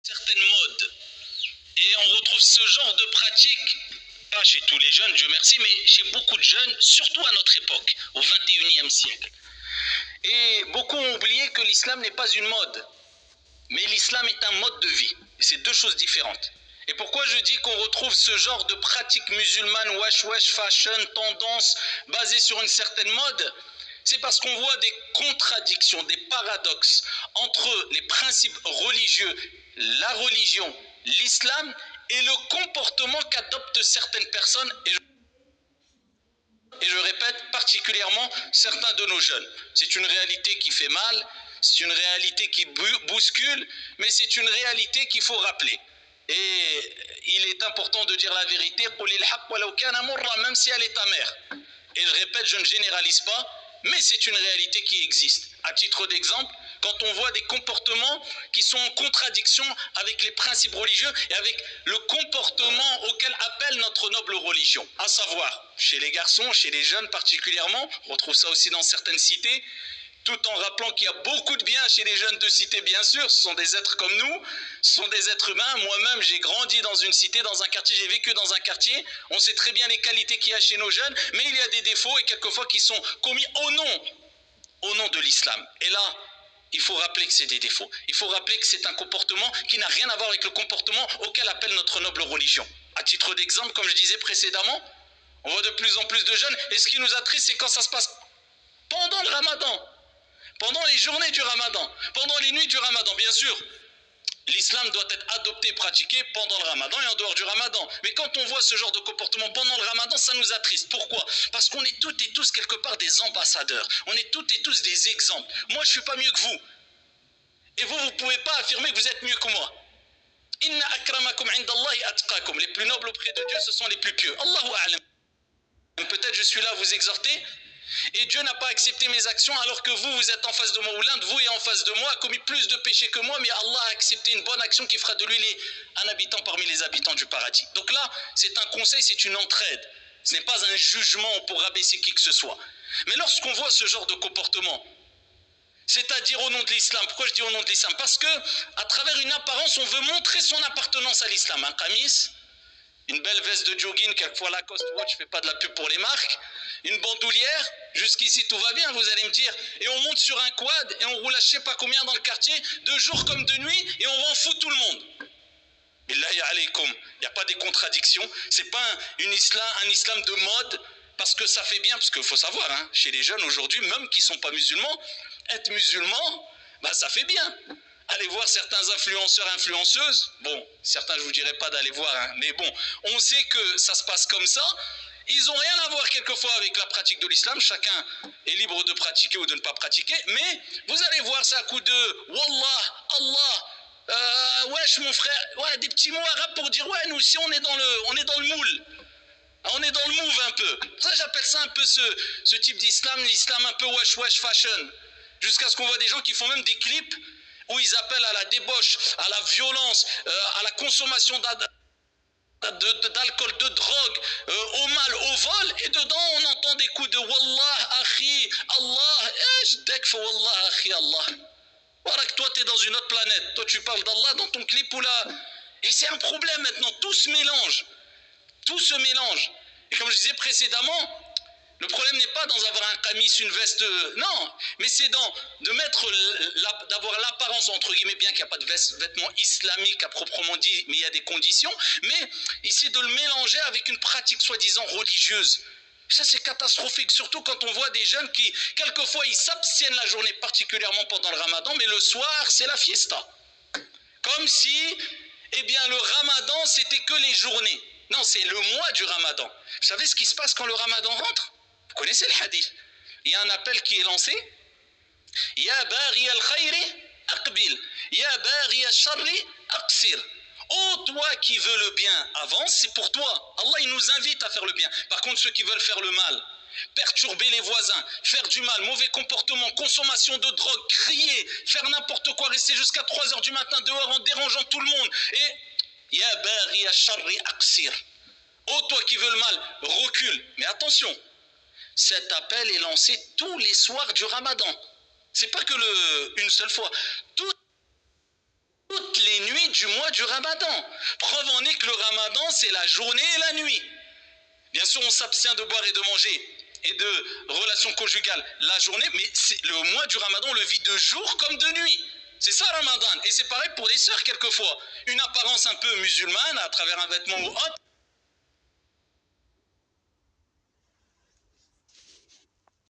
certaines modes. Et on retrouve ce genre de pratique, pas chez tous les jeunes, Dieu merci, mais chez beaucoup de jeunes, surtout à notre époque, au XXIe siècle. Et beaucoup ont oublié que l'islam n'est pas une mode, mais l'islam est un mode de vie. Et c'est deux choses différentes. Et pourquoi je dis qu'on retrouve ce genre de pratique musulmane, wesh, fashion, tendance, basée sur une certaine mode? C'est parce qu'on voit des contradictions, des paradoxes entre les principes religieux, la religion, l'islam et le comportement qu'adoptent certaines personnes, et je répète, particulièrement certains de nos jeunes. C'est une réalité qui fait mal, c'est une réalité qui bouscule, mais c'est une réalité qu'il faut rappeler. Et il est important de dire la vérité, même si elle est amère. Et je répète, je ne généralise pas, mais c'est une réalité qui existe. À titre d'exemple, quand on voit des comportements qui sont en contradiction avec les principes religieux et avec le comportement auquel appelle notre noble religion, à savoir, chez les garçons, chez les jeunes particulièrement, on retrouve ça aussi dans certaines cités, tout en rappelant qu'il y a beaucoup de bien chez les jeunes de cité, bien sûr, ce sont des êtres comme nous, ce sont des êtres humains. Moi-même, j'ai grandi dans une cité, dans un quartier, j'ai vécu dans un quartier, on sait très bien les qualités qu'il y a chez nos jeunes, mais il y a des défauts et quelquefois qui sont commis au nom de l'islam. Et là, il faut rappeler que c'est des défauts. Il faut rappeler que c'est un comportement qui n'a rien à voir avec le comportement auquel appelle notre noble religion. À titre d'exemple, comme je disais précédemment, on voit de plus en plus de jeunes, et ce qui nous attriste, c'est quand ça se passe pendant le ramadan, pendant les journées du ramadan, pendant les nuits du ramadan, bien sûr. L'islam doit être adopté, pratiqué pendant le ramadan et en dehors du ramadan. Mais quand on voit ce genre de comportement pendant le ramadan, ça nous attriste. Pourquoi? Parce qu'on est toutes et tous quelque part des ambassadeurs. On est toutes et tous des exemples. Moi, je ne suis pas mieux que vous. Et vous ne pouvez pas affirmer que vous êtes mieux que moi. Inna akramakum indallahi atqakum. Les plus nobles auprès de Dieu, ce sont les plus pieux. Allahu a'lam. Peut-être je suis là à vous exhorter, et Dieu n'a pas accepté mes actions alors que vous êtes en face de moi, ou l'un de vous est en face de moi, a commis plus de péchés que moi, mais Allah a accepté une bonne action qui fera de lui un habitant parmi les habitants du paradis. Donc là, c'est un conseil, c'est une entraide. Ce n'est pas un jugement pour rabaisser qui que ce soit. Mais lorsqu'on voit ce genre de comportement, c'est-à-dire au nom de l'islam, pourquoi je dis au nom de l'islam? Parce que, à travers une apparence, on veut montrer son appartenance à l'islam. Un qamis, une belle veste de jogging, quelquefois Lacoste Watch, je fais pas de la pub pour les marques, une bandoulière, jusqu'ici tout va bien, vous allez me dire, et on monte sur un quad et on roule à je sais pas combien dans le quartier, de jour comme de nuit, et on rend fou tout le monde. Billahi alaykoum, il n'y a pas des contradictions, c'est pas un islam de mode, parce que ça fait bien, parce qu'il faut savoir, hein, chez les jeunes aujourd'hui, même qui ne sont pas musulmans, être musulman, bah, ça fait bien. Allez voir certains influenceurs, influenceuses. Bon, certains, je ne vous dirai pas d'aller voir, hein, mais bon, on sait que ça se passe comme ça. Ils n'ont rien à voir quelquefois avec la pratique de l'islam. Chacun est libre de pratiquer ou de ne pas pratiquer. Mais vous allez voir ça à coup de Wallah, Allah, wesh mon frère, ouais, des petits mots arabes pour dire ouais, nous aussi on est dans le moule. On est dans le move un peu. Ça, j'appelle ça un peu ce type d'islam, l'islam un peu wesh fashion. Jusqu'à ce qu'on voit des gens qui font même des clips où ils appellent à la débauche, à la violence, à la consommation d'alcool, de drogue, au mal, au vol, et dedans on entend des coups de Wallah, Akhi, Allah, Jdek, Wallah, Akhi, Allah. Voilà que toi t'es dans une autre planète, toi tu parles d'Allah dans ton clip ou là. Et c'est un problème maintenant, tout se mélange. Tout se mélange. Et comme je disais précédemment, le problème n'est pas dans avoir un camis, une veste, non, mais c'est d'avoir l'apparence, entre guillemets, bien qu'il n'y a pas de vêtements islamiques à proprement dit, mais il y a des conditions, mais ici de le mélanger avec une pratique soi-disant religieuse. Ça, c'est catastrophique, surtout quand on voit des jeunes qui, quelquefois, ils s'abstiennent la journée, particulièrement pendant le ramadan, mais le soir, c'est la fiesta. Comme si, eh bien, le ramadan, c'était que les journées. Non, c'est le mois du ramadan. Vous savez ce qui se passe quand le ramadan rentre? Vous connaissez le hadith. Il y a un appel qui est lancé. Ya baghi al-khayri aqbil. Ya baghi al-sharri aqsir. Oh, toi qui veux le bien, avance, c'est pour toi. Allah, il nous invite à faire le bien. Par contre, ceux qui veulent faire le mal, perturber les voisins, faire du mal, mauvais comportement, consommation de drogue, crier, faire n'importe quoi, rester jusqu'à 3h du matin dehors en dérangeant tout le monde. Et Ya baghi al-sharri aqsir. Oh, toi qui veux le mal, recule. Mais attention, cet appel est lancé tous les soirs du ramadan. C'est pas que une seule fois. toutes les nuits du mois du Ramadan. Preuve en est que le Ramadan, c'est la journée et la nuit. Bien sûr, on s'abstient de boire et de manger et de relations conjugales la journée, mais le mois du Ramadan, on le vit de jour comme de nuit. C'est ça Ramadan. Et c'est pareil pour les sœurs quelquefois. Une apparence un peu musulmane à travers un vêtement ou autre,